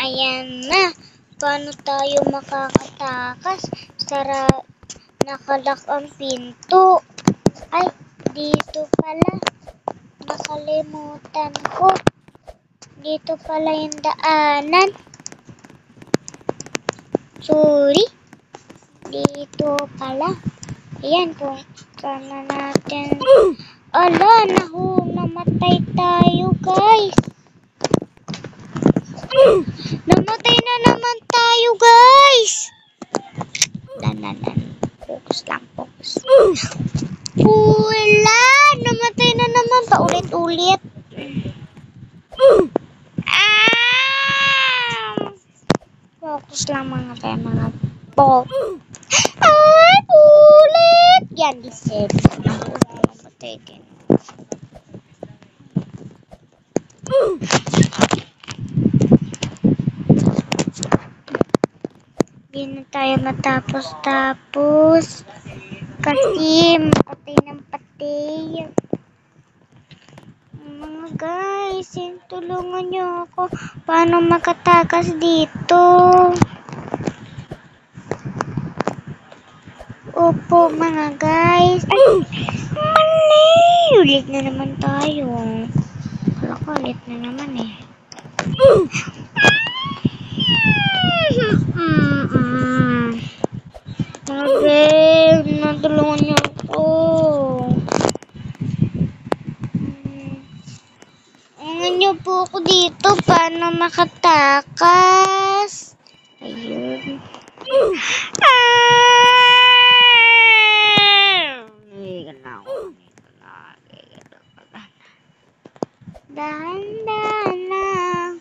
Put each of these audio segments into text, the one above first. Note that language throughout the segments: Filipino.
Ayan na. Paano tayo makakatakas? Nakalak ang pinto. Ay, dito pala. Nakalimutan ko. Dito pala yung daanan. Sorry. Dito pala. Ayan, punta na natin. Ala, namatay tayo, guys. Namatay na naman tayo, guys. Focus lang, focus. Wala, namatay na naman. Paulit-ulit. Focus lang mga po. Ay, ulit. Yan, disip. Namatay din. Hindi na tayo matapos-tapos. Kasi patay ng patay. Mga guys, tulungan nyo ako. Paano makatakas dito? Opo mga guys. Ay, mali. Ulit na naman tayo. Wala ko, ulit na naman eh. Okay, natulungan niyo ako. Tulungan niyo po ako dito paano makatakas. Ayun. Dahan-dahan lang.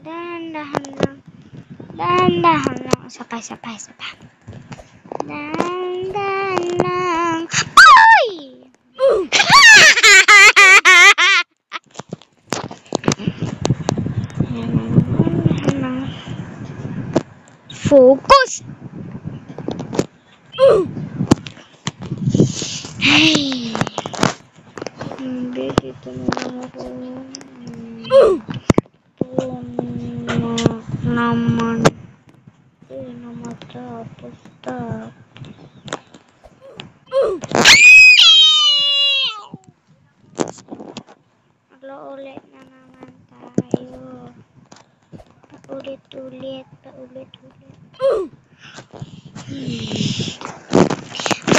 Dahan-dahan lang. Dahan-dahan lang. Sabay. Dahan-dahan lang. Ay! Focus! Ay! Hindi, dito na lang ako. Naman. Na matapos. Ulit na naman tayo. Paulit-ulit.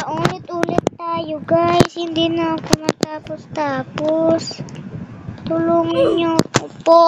Paulit-ulit tayo, guys. Hindi na ako matapos-tapos. Tulungan niyo ako po.